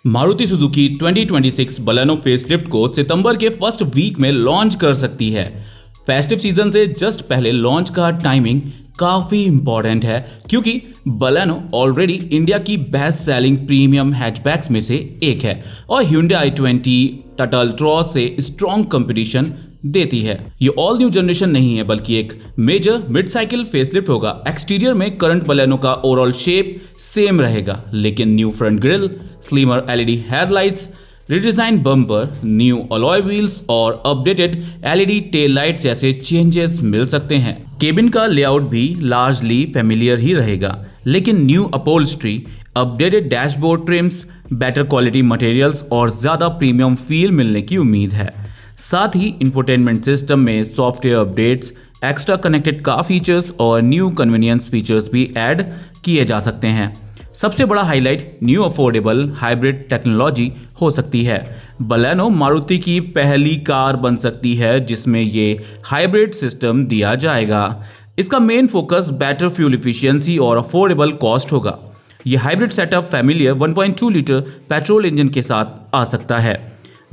Maruti Suzuki 2026 Baleno facelift को सितंबर के first week में लॉन्च कर सकती है। फेस्टिव सीजन से जस्ट पहले लॉन्च का टाइमिंग काफी इंपॉर्टेंट है क्योंकि बलेनो ऑलरेडी इंडिया की बेस्ट सेलिंग प्रीमियम हैचबैक्स में से एक है और Hyundai i20 टाटा अल्ट्रॉस से स्ट्रॉन्ग कंपटीशन देती है। ये ऑल न्यू जनरेशन नहीं है बल्कि एक मेजर मिड साइकिल फेसलिफ्ट होगा। एक्सटीरियर में करंट बलेनो का ओवरऑल शेप सेम रहेगा लेकिन new front grille, slimmer LED headlights, redesign bumper, new alloy wheels और अपडेटेड एलईडी टेल लाइट जैसे चेंजेस मिल सकते हैं। केबिन का लेआउट भी लार्जली फेमिलियर ही रहेगा लेकिन new upholstery, updated dashboard TRIMS, better quality materials और ज्यादा प्रीमियम फील मिलने की उम्मीद है। साथ ही इंफोटेनमेंट सिस्टम में software updates, extra connected car features और न्यू कन्वीनियंस फीचर्स भी ऐड किए जा सकते हैं। सबसे बड़ा highlight new affordable hybrid technology हो सकती है। बलेनो मारुति की पहली कार बन सकती है जिसमें ये हाइब्रिड सिस्टम दिया जाएगा। इसका main focus better fuel efficiency और अफोर्डेबल कॉस्ट होगा। ये hybrid setup familiar 1.2 litre petrol engine के साथ आ सकता है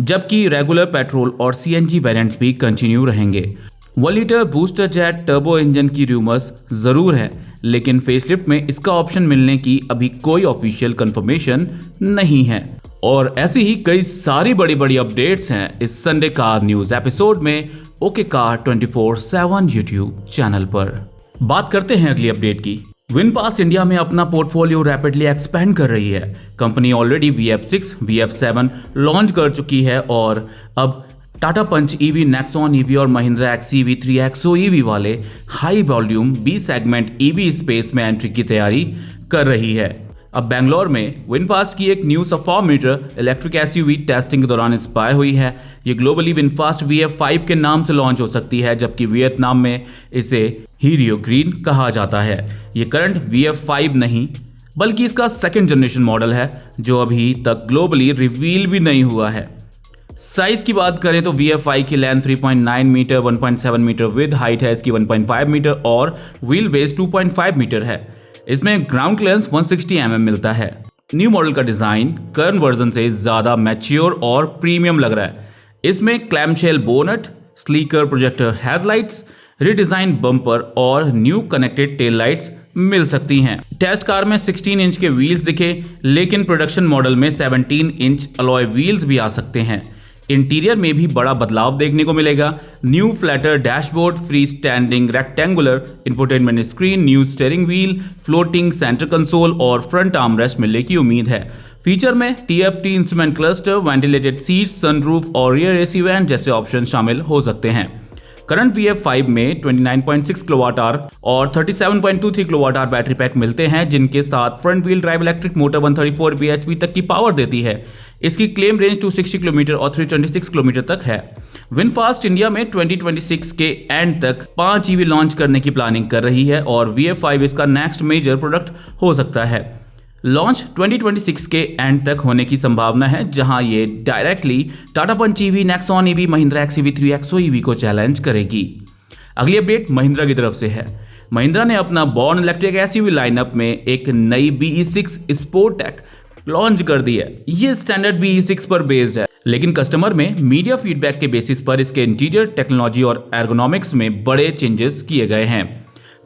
जबकि रेगुलर पेट्रोल और सीएनजी वेरिएंट्स भी कंटिन्यू रहेंगे। 1 litre booster jet turbo engine की रूमर्स जरूर है लेकिन फेसलिफ्ट में इसका ऑप्शन मिलने की अभी कोई ऑफिशियल कंफर्मेशन नहीं है। और ऐसी ही कई सारी बड़ी बड़ी अपडेट्स हैं इस संडे कार न्यूज एपिसोड में ओके कार 24/7 यूट्यूब चैनल पर। बात करते हैं अगली अपडेट की। विनफास्ट इंडिया में अपना पोर्टफोलियो रैपिडली एक्सपेंड कर रही है। Company already VF6, VF7 launch कर चुकी है और अब टाटा पंच EV, नेक्सॉन EV और महिंद्रा XEV 3XO EV वाले high volume B segment EV space में एंट्री की तैयारी कर रही है। अब बेंगलोर में विनफास्ट की एक न्यू सफा मीटर इलेक्ट्रिक SUV टेस्टिंग के दौरान इंस्पायर हुई है। ये ग्लोबली विनफास्ट VF5 के नाम से लॉन्च हो सकती है जबकि वियतनाम में इसे हीरियो ग्रीन कहा जाता है। ये करंट VF5 नहीं बल्कि इसका सेकंड जनरेशन मॉडल है जो अभी तक ग्लोबली रिवील भी नहीं हुआ है। साइज की बात करें तो VF5 की length 3.9 metre, 1.7 metre width, height है इसकी 1.5 मीटर और व्हील बेस 2.5 मीटर है। इसमें ग्राउंड क्लियरेंस 160 mm मिलता है। न्यू मॉडल का डिजाइन करंट वर्जन से ज्यादा मैच्योर और प्रीमियम लग रहा है। इसमें clamshell bonnet, slicker projector headlights, redesign bumper और न्यू कनेक्टेड टेल लाइट्स मिल सकती हैं। टेस्ट कार में 16 इंच के व्हील्स दिखे लेकिन प्रोडक्शन मॉडल में 17 इंच अलॉय व्हील्स भी आ सकते हैं। इंटीरियर में भी बड़ा बदलाव देखने को मिलेगा। New flatter dashboard, free standing rectangular infotainment screen, new steering wheel, floating centre console और फ्रंट आर्मरेस्ट मिलने की उम्मीद है। फीचर में TFT instrument cluster, ventilated seats, sunroof और रियर AC वेंट जैसे ऑप्शन शामिल हो सकते हैं। करंट VF5 में 29.6 kWh और 37.23 kWh बैटरी पैक मिलते हैं जिनके साथ front wheel drive electric motor 134 bhp तक की पावर देती है। इसकी क्लेम रेंज 260 किलोमीटर और 326 किलोमीटर तक है। विनफास्ट इंडिया में 2026 के एंड तक 5 EV लॉन्च करने की प्लानिंग कर रही है और VF5 इसका नेक्स्ट मेजर प्रोडक्ट हो सकता है। लॉन्च 2026 के एंड तक होने की संभावना है जहां ये डायरेक्टली टाटा पंच EV, Nexon EV, Mahindra XEV 3XO EV को चैलेंज करेगी। अगली अपडेट महिंद्रा की तरफ से है। महिंद्रा ने अपना बॉर्न इलेक्ट्रिक SUV लाइनअप में एक नई BE6 स्पोर्टेक लॉन्च कर दी है। ये स्टैंडर्ड BE6 पर बेस्ड है लेकिन कस्टमर में मीडिया फीडबैक के बेसिस पर इसके इंटीरियर टेक्नोलॉजी और एर्गोनॉमिक्स में बड़े चेंजेस किए गए हैं।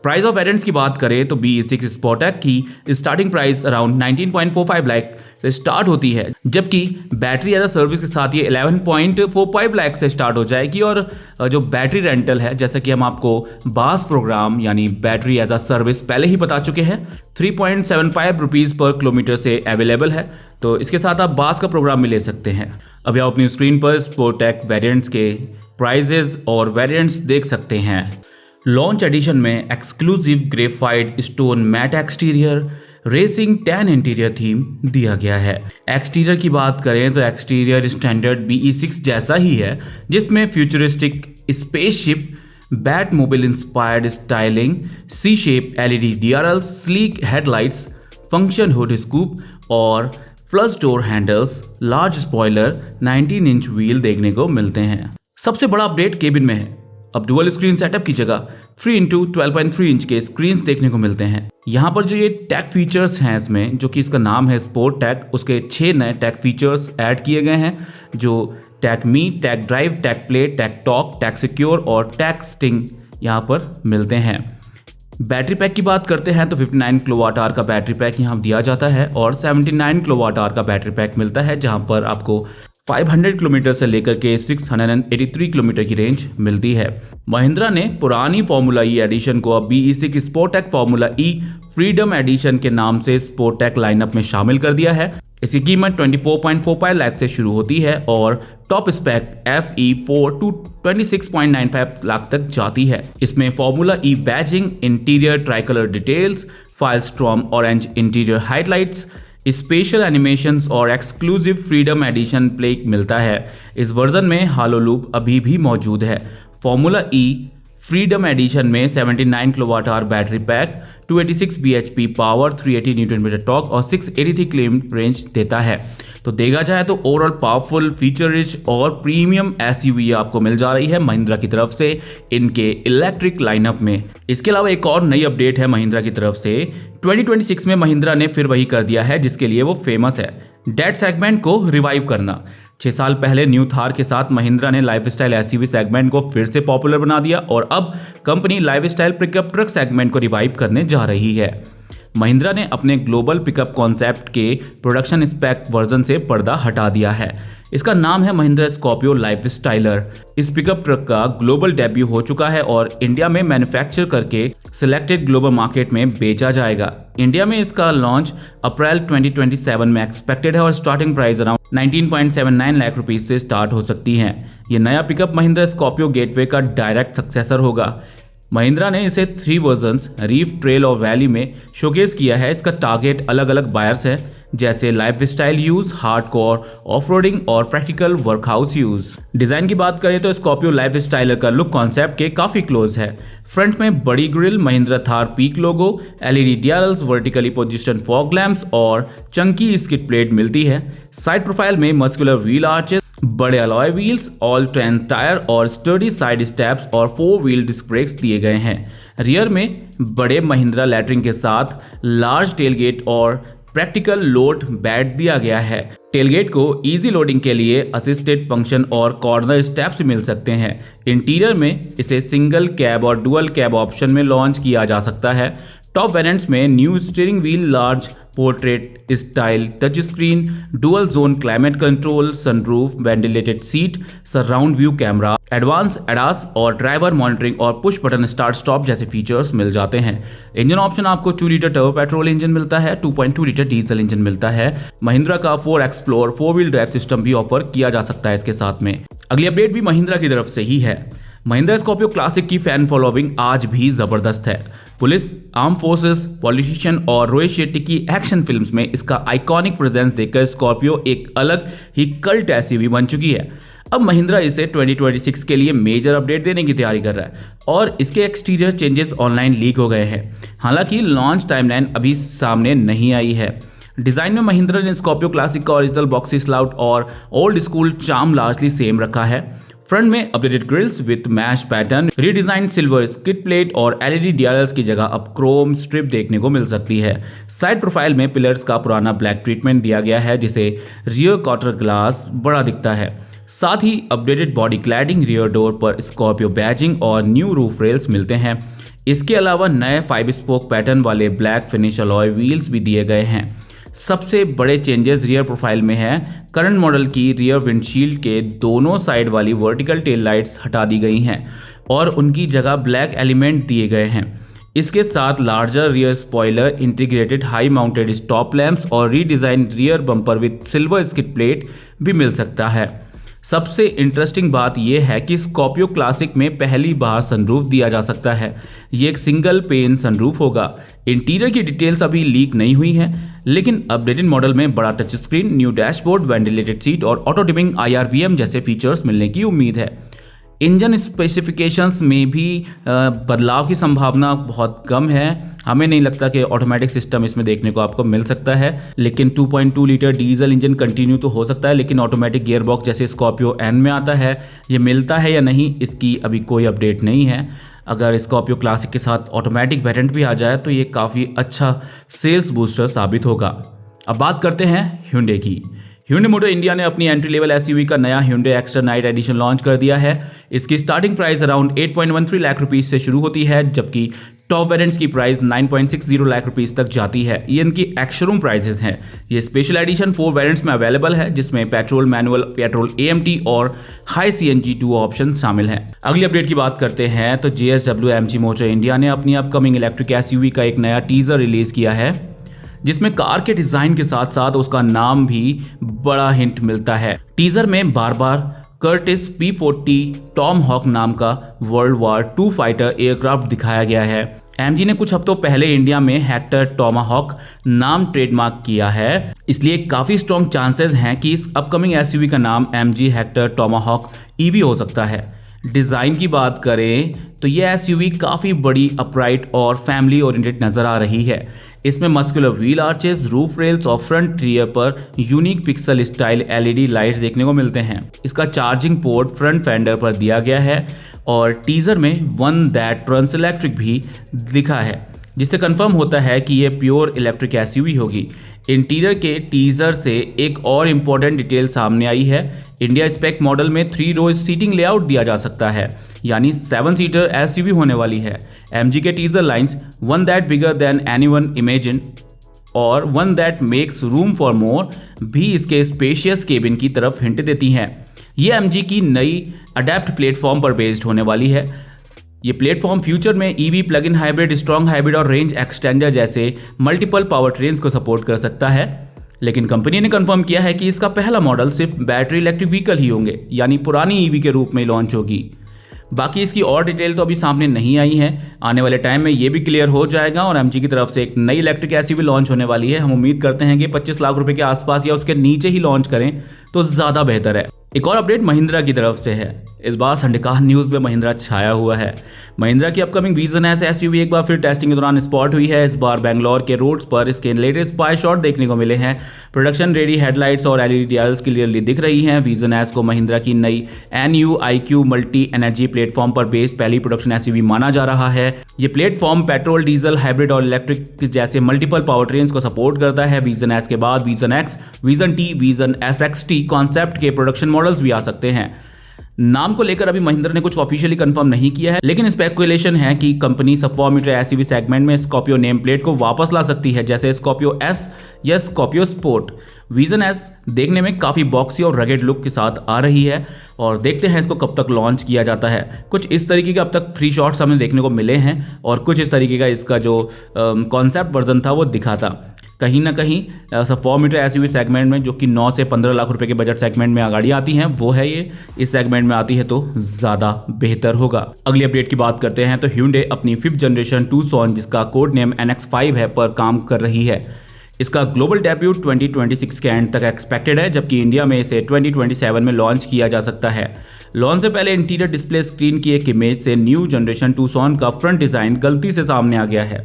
प्राइस ऑफ वेरिएंट्स की बात करें तो BE6 स्पोर्टेक की स्टार्टिंग प्राइस अराउंड 19.45 लाख से स्टार्ट होती है जबकि बैटरी एज अ सर्विस के साथ ये 11.45 लाख से स्टार्ट हो जाएगी और जो बैटरी रेंटल है जैसा कि हम आपको बास प्रोग्राम यानी बैटरी एज अ सर्विस पहले ही बता चुके हैं 3.75 रुपीज़ पर किलोमीटर से अवेलेबल है। तो इसके साथ आप बास का प्रोग्राम भी ले सकते हैं। अभी आप अपनी स्क्रीन पर स्पोर्टेक वेरिएंट्स के प्राइजेस और वेरिएंट्स देख सकते हैं। लॉन्च एडिशन में exclusive graphite stone matte exterior, racing tan interior theme दिया गया है। एक्सटीरियर की बात करें तो एक्सटीरियर स्टैंडर्ड BE6 जैसा ही है जिसमें futuristic spaceship, batmobile inspired styling, C shape LED DRLs, sleek headlights, function hood scoop और flush door handles, large spoiler, 19 inch wheel देखने को मिलते हैं। सबसे बड़ा अपडेट केबिन में है। अब डुअल स्क्रीन सेटअप की जगह 3x12.3 इंच के स्क्रीन्स देखने को मिलते हैं। यहाँ पर जो ये टेक फीचर्स हैं इसमें, जो कि इसका नाम है स्पोर्ट टेक, उसके 6 नए टेक फीचर्स ऐड किए गए हैं, जो tech me, tech drive, tech play, tech talk, tech secure और टेक स्टिंग यहाँ पर मिलते हैं। बैटरी पैक की बात करते हैं तो 59 किलोवाट आवर का बैटरी पैक यहाँ दिया जाता है और 79 किलोवाट आवर का बैटरी पैक मिलता है, जहाँ पर आपको 500 किलोमीटर से लेकर के 683 किलोमीटर की रेंज मिलती है। महिंद्रा ने पुरानी फार्मूला ई एडिशन को अब BE6 स्पोर्टेक फार्मूला ई फ्रीडम एडिशन के नाम से स्पोर्टेक लाइनअप में शामिल कर दिया है। इसकी कीमत 24.45 लाख से शुरू होती है और top spec FE4 to 26.95 lakh तक जाती है। इसमें formula E badging, interior tricolour details, firestorm orange interior highlights, special animations और एक्सक्लूसिव फ्रीडम एडिशन प्ले मिलता है। इस वर्जन में हालो लूप अभी भी मौजूद है। फार्मूला ई फ्रीडम एडिशन में 79 kilowatt hour battery pack, 286 bhp power, 380 newton metre torque और 683 किलोमीटर रेंज देता है। तो देखा जाए तो ओवरऑल पावरफुल, फीचर रिच और प्रीमियम SUV आपको मिल जा रही है महिंद्रा की तरफ से इनके इलेक्ट्रिक लाइनअप में। इसके अलावा एक और नई अपडेट है महिंद्रा की तरफ से। 2026 में महिंद्रा ने फिर वही कर दिया है जिसके लिए वो फेमस है, डेड सेगमेंट को रिवाइव करना। 6 साल पहले न्यू थार के साथ महिंद्रा ने लाइफस्टाइल SUV सेगमेंट को फिर से पॉपुलर बना दिया और अब company lifestyle pickup truck segment को रिवाइव करने जा रही है। महिंद्रा ने अपने ग्लोबल पिकअप कॉन्सेप्ट के प्रोडक्शन स्पेक वर्जन से पर्दा हटा दिया है। इसका नाम है महिंद्रा स्कॉर्पियो लाइफस्टाइलर। इस पिकअप ट्रक का ग्लोबल डेब्यू हो चुका है और इंडिया में मैन्युफैक्चर करके सिलेक्टेड ग्लोबल मार्केट में बेचा जाएगा। इंडिया में इसका लॉन्च अप्रैल 2027 में एक्सपेक्टेड है और starting price around 19.79 lakh rupees से स्टार्ट हो सकती है। ये नया पिकअप महिंद्रा स्कॉर्पियो गेटवे का डायरेक्ट सक्सेसर होगा। महिंद्रा ने इसे 3 वर्जन्स रीफ, ट्रेल और वैली में शोकेस किया है। इसका टारगेट अलग अलग बायर्स है, जैसे लाइफस्टाइल यूज, हार्डकोर ऑफ-रोडिंग और प्रैक्टिकल वर्कहाउस यूज। डिजाइन की बात करें तो स्कॉर्पियो लाइफस्टाइलर का लुक कॉन्सेप्ट के काफी क्लोज है। फ्रंट में बड़ी grill, Mahindra Thar peak logo, LED DRLs, vertically position fog lamps और चंकी स्किड प्लेट मिलती है। साइड प्रोफाइल में मस्कुलर व्हील आर्चेस, बड़े alloy wheels, all terrain tyre और स्टर्डी साइड स्टेप्स और 4 व्हील डिस्क ब्रेक्स दिए गए हैं। रियर में बड़े महिंद्रा लैटरिंग के साथ लार्ज टेलगेट और प्रैक्टिकल लोड बेड दिया गया है। टेलगेट को इजी लोडिंग के लिए असिस्टेड फंक्शन और कॉर्नर स्टेप्स मिल सकते हैं। इंटीरियर में इसे सिंगल कैब और डुअल कैब ऑप्शन में लॉन्च किया जा सकता है। टॉप वेरिएंट्स में new steering wheel, large portrait style touch screen, dual zone climate control, sunroof, ventilated seat, surround view camera, advance ADAS और ड्राइवर मॉनिटरिंग और पुश बटन स्टार्ट स्टॉप जैसे features मिल जाते हैं। इंजन ऑप्शन आपको 2 litre turbo petrol engine मिलता है, 2.2 litre diesel engine मिलता है। महिंद्रा का 4 एक्सप्लोर 4 व्हील ड्राइव सिस्टम भी ऑफर किया जा सकता है इसके साथ में। अगली अपडेट भी महिंद्रा की तरफ से ही है। महिंद्रा स्कॉर्पियो क्लासिक की फैन फॉलोइंग आज भी जबरदस्त है। पुलिस, आर्म फोर्सेस, पॉलिटिशियन और रोहित शेट्टी की एक्शन फिल्म्स में इसका आइकॉनिक प्रेजेंस देखकर स्कॉर्पियो एक अलग ही कल्ट SUV बन चुकी है। अब महिंद्रा इसे 2026 के लिए मेजर अपडेट देने की तैयारी कर रहा है और इसके एक्सटीरियर चेंजेस ऑनलाइन लीक हो गए हैं। हालांकि लॉन्च टाइमलाइन अभी सामने नहीं आई है। डिजाइन में महिंद्रा ने स्कॉर्पियो क्लासिक का ओरिजिनल बॉक्सी स्लाउट और old school charm largely same रखा है। फ्रंट में updated grilles with mesh pattern, redesign silver skid plate और LED डियाल्स की जगह अब क्रोम स्ट्रिप देखने को मिल सकती है। साइड प्रोफाइल में पिलर्स का पुराना ब्लैक ट्रीटमेंट दिया गया है जिसे रियर क्वार्टर ग्लास बड़ा दिखता है। साथ ही updated body cladding, rear door पर स्कॉर्पियो बैजिंग और न्यू रूफ रेल्स मिलते हैं। इसके अलावा नए 5 स्पोक पैटर्न वाले ब्लैक फिनिश अलॉय व्हील्स भी दिए गए हैं। सबसे बड़े चेंजेस रियर प्रोफाइल में है। करंट मॉडल की रियर विंडशील्ड के दोनों साइड वाली वर्टिकल टेल लाइट्स हटा दी गई हैं और उनकी जगह ब्लैक एलिमेंट दिए गए हैं। इसके साथ larger rear spoiler, integrated high mounted stop lamps और redesign rear bumper with silver skid plate भी मिल सकता है। सबसे इंटरेस्टिंग बात यह है कि स्कॉर्पियो क्लासिक में पहली बार सनरूफ दिया जा सकता है। ये एक सिंगल पेन सनरूफ होगा। इंटीरियर की डिटेल्स अभी लीक नहीं हुई है, लेकिन अपडेटेड मॉडल में बड़ा touch screen, new dashboard, ventilated seat और ऑटो डिमिंग IRVM जैसे फीचर्स मिलने की उम्मीद है। इंजन स्पेसिफिकेशंस में भी बदलाव की संभावना बहुत कम है। हमें नहीं लगता कि ऑटोमेटिक सिस्टम इसमें देखने को आपको मिल सकता है, लेकिन 2.2 लीटर डीजल इंजन कंटिन्यू तो हो सकता है, लेकिन ऑटोमेटिक गियरबॉक्स जैसे स्कॉर्पियो N में आता है, ये मिलता है या नहीं इसकी अभी कोई अपडेट नहीं है। अगर स्कॉर्पियो क्लासिक के साथ ऑटोमेटिक वेरिएंट भी आ जाए तो ये काफ़ी अच्छा सेल्स बूस्टर साबित होगा। अब बात करते हैं Hyundai की। Hyundai मोटर इंडिया ने अपनी एंट्री लेवल एसयूवी का नया Hyundai extra night edition launch कर दिया है। इसकी starting price around 8.13 lakh rupees से शुरू होती है, जबकि टॉप वेरिएंट्स की प्राइस 9.60 लाख रुपीस तक जाती है। ये इनकी एक्स-शोरूम प्राइसेस हैं। ये स्पेशल एडिशन 4 वेरिएंट्स में अवेलेबल है, जिसमें पेट्रोल, मैनुअल, पेट्रोल AMT और हाई CNG 2 ऑप्शन शामिल हैं। अगली अपडेट की बात करते हैं तो JSW MG मोटर इंडिया ने अपनी अपकमिंग इलेक्ट्रिक एसयूवी का एक नया टीजर रिलीज किया है, जिसमें कार के डिजाइन के साथ साथ उसका नाम भी बड़ा हिंट मिलता है। टीजर में बार बार कर्टिस P40 टॉम हॉक नाम का world war II fighter aircraft दिखाया गया है। MG ने कुछ हफ्तों पहले इंडिया में हेक्टर टॉमाहॉक नाम ट्रेडमार्क किया है, इसलिए काफी स्ट्रॉन्ग चांसेस हैं कि इस अपकमिंग एसयूवी का नाम MG हेक्टर टॉमाहॉक EV हो सकता है। डिज़ाइन की बात करें तो ये एसयूवी काफ़ी बड़ी, अपराइट और फैमिली ओरिएंटेड नज़र आ रही है। इसमें muscular wheel arches, roof rails और फ्रंट रियर पर unique pixel style LED lights देखने को मिलते हैं। इसका चार्जिंग पोर्ट फ्रंट फेंडर पर दिया गया है और टीजर में वन दैट रन्स इलेक्ट्रिक भी लिखा है, जिससे कंफर्म होता है कि ये प्योर इलेक्ट्रिक एसयूवी होगी। इंटीरियर के टीजर से एक और इम्पोर्टेंट डिटेल सामने आई है। इंडिया स्पेक मॉडल में 3 रो सीटिंग लेआउट दिया जा सकता है, यानी 7 सीटर एसयूवी होने वाली है। MG के teaser lines one that bigger than anyone imagine और one that makes room for more भी इसके स्पेशियस केबिन की तरफ हिंट देती हैं। ये MG की नई अडेप्ट प्लेटफॉर्म पर बेस्ड होने वाली है। ये प्लेटफॉर्म फ्यूचर में EV, plug in hybrid, strong hybrid और रेंज एक्सटेंडर जैसे मल्टीपल पावर ट्रेन्स को सपोर्ट कर सकता है। लेकिन कंपनी ने कंफर्म किया है कि इसका पहला मॉडल सिर्फ बैटरी इलेक्ट्रिक व्हीकल ही होंगे, यानी पुरानी EV के रूप में लॉन्च होगी। बाकी इसकी और डिटेल तो अभी सामने नहीं आई है। आने वाले टाइम में ये भी क्लियर हो जाएगा और MG की तरफ से एक नई इलेक्ट्रिक एसयूवी लॉन्च होने वाली है। हम उम्मीद करते हैं कि 25 लाख रुपए के आसपास या उसके नीचे ही लॉन्च करें तो ज़्यादा बेहतर है। एक और अपडेट महिंद्रा की तरफ से है। इस बार संडका न्यूज़ में महिंद्रा छाया हुआ है। महिंद्रा की अपकमिंग विजन एस एसयूवी एक बार फिर टेस्टिंग के दौरान स्पॉट हुई है। इस बार बेंगलोर के रोड्स पर इसके लेटेस्ट स्पाई शॉट देखने को मिले हैं। प्रोडक्शन रेडी हेडलाइट्स और LED डियाल्स क्लियरली दिख रही हैं। विजन एस को महिंद्रा की नई NU-IQ मल्टी एनर्जी प्लेटफॉर्म पर बेस्ड पहली प्रोडक्शन एसयूवी माना जा रहा है। ये प्लेटफॉर्म पेट्रोल, डीजल, हाइब्रिड और इलेक्ट्रिक जैसे मल्टीपल पावर ट्रेन्स को सपोर्ट करता है। विजन एस के बाद vision X, vision T, vision SXT concept के प्रोडक्शन मॉडल्स भी आ सकते हैं। नाम को लेकर अभी महिंद्रा ने कुछ ऑफिशियली कंफर्म नहीं किया है, लेकिन स्पेकुलेशन है कि कंपनी सब 4 मीटर एसयूवी सेगमेंट में स्कॉर्पियो नेम प्लेट को वापस ला सकती है, जैसे स्कॉर्पियो S या स्कॉर्पियो स्पोर्ट। विजन S देखने में काफ़ी बॉक्सी और रगेड लुक के साथ आ रही है और देखते हैं इसको कब तक लॉन्च किया जाता है। कुछ इस तरीके के अब तक 3 शॉट्स हमें देखने को मिले हैं और कुछ इस तरीके का इसका जो कॉन्सेप्ट वर्जन था वो दिखा था। कहीं ना कहीं सब 4 मीटर एसयूवी सेगमेंट में, जो कि 9 से 15 लाख रुपए के बजट सेगमेंट में गाड़ियाँ आती हैं, वो है ये। इस सेगमेंट में आती है तो ज़्यादा बेहतर होगा। अगली अपडेट की बात करते हैं तो Hyundai अपनी 5th जनरेशन Tucson, जिसका कोड नेम NX5 है, पर काम कर रही है। इसका ग्लोबल डेब्यू 2026 के एंड तक एक्सपेक्टेड है, जबकि इंडिया में इसे 2027 में लॉन्च किया जा सकता है। लॉन्च से पहले इंटीरियर डिस्प्ले स्क्रीन की एक इमेज से न्यू जनरेशन Tucson का फ्रंट डिज़ाइन गलती से सामने आ गया है।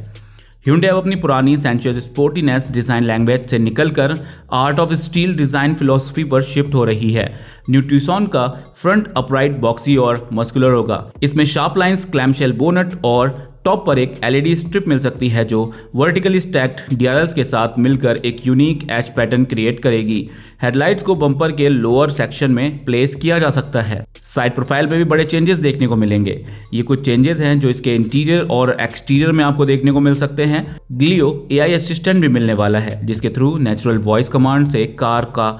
Hyundai अब अपनी पुरानी सेंचुअस स्पोर्टीनेस डिज़ाइन लैंग्वेज से निकलकर art of steel design philosophy पर शिफ्ट हो रही है। न्यू Tucson का फ्रंट अपराइट, बॉक्सी और मस्कुलर होगा। इसमें शार्प लाइंस, क्लैमशेल बोनट और टॉप पर एक LED स्ट्रिप मिल सकती है, जो वर्टिकली स्टैक्ड DRLs के साथ मिलकर एक यूनिक एज पैटर्न क्रिएट करेगी। हेडलाइट्स को बम्पर के लोअर सेक्शन में प्लेस किया जा सकता है। साइड प्रोफाइल में भी बड़े चेंजेस देखने को मिलेंगे। ये कुछ चेंजेस हैं जो इसके इंटीरियर और एक्सटीरियर में आपको देखने को मिल सकते हैं। ग्लियो AI असिस्टेंट भी मिलने वाला है, जिसके थ्रू नेचुरल वॉइस कमांड से कार का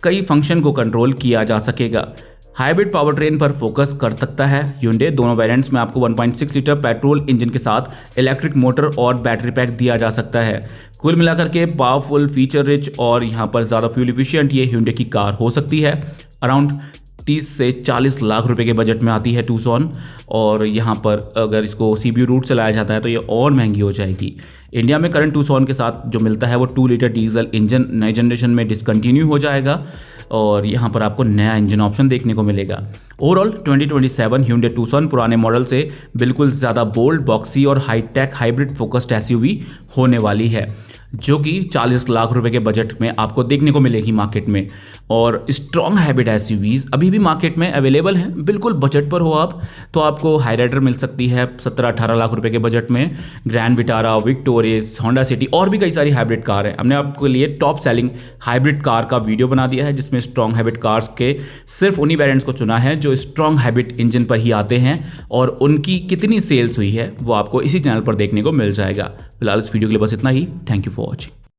कई फंक्शन को कंट्रोल किया जा सकेगा। हाइब्रिड पावर ट्रेन पर फोकस कर सकता है Hyundai। दोनों वेरिएंट्स में आपको 1.6 लीटर पेट्रोल इंजन के साथ इलेक्ट्रिक मोटर और बैटरी पैक दिया जा सकता है। कुल मिलाकर के पावरफुल, फीचर रिच और यहाँ पर ज़्यादा फ्यूल इफिशिएंट ये Hyundai की कार हो सकती है। अराउंड 30 से 40 लाख रुपए के बजट में आती है Tucson, और यहाँ पर अगर इसको CBU रूट से लाया जाता है तो ये और महंगी हो जाएगी। इंडिया में करंट Tucson के साथ जो मिलता है वो 2 लीटर डीजल इंजन नए जनरेशन में डिसकंटिन्यू हो जाएगा और यहाँ पर आपको नया इंजन ऑप्शन देखने को मिलेगा। ओवरऑल 2027 Hyundai Tucson पुराने मॉडल से बिल्कुल ज़्यादा बोल्ड, बॉक्सी और हाईटेक हाइब्रिड फोकस्ड एसयूवी होने वाली है। जो कि 40 लाख रुपए के बजट में आपको देखने को मिलेगी मार्केट में। और स्ट्रॉन्ग हैबिट एसयूवीज अभी भी मार्केट में अवेलेबल हैं, बिल्कुल बजट पर हो आप तो आपको हाईराइडर मिल सकती है 17-18 लाख रुपए के बजट में, grand Vitara, victorious, Honda city और भी कई सारी हाइब्रिड कार है। हमने आपके लिए टॉप सेलिंग हाइब्रिड कार का वीडियो बना दिया है जिसमें स्ट्रॉन्ग हैबिट कार्स के सिर्फ उन्हीं वेरिएंट्स को चुना है जो स्ट्रॉन्ग हैबिट इंजन पर ही आते हैं, और उनकी कितनी सेल्स हुई है वो आपको इसी चैनल पर देखने को मिल जाएगा। फिलहाल इस वीडियो के लिए बस इतना ही। Thank you for watching.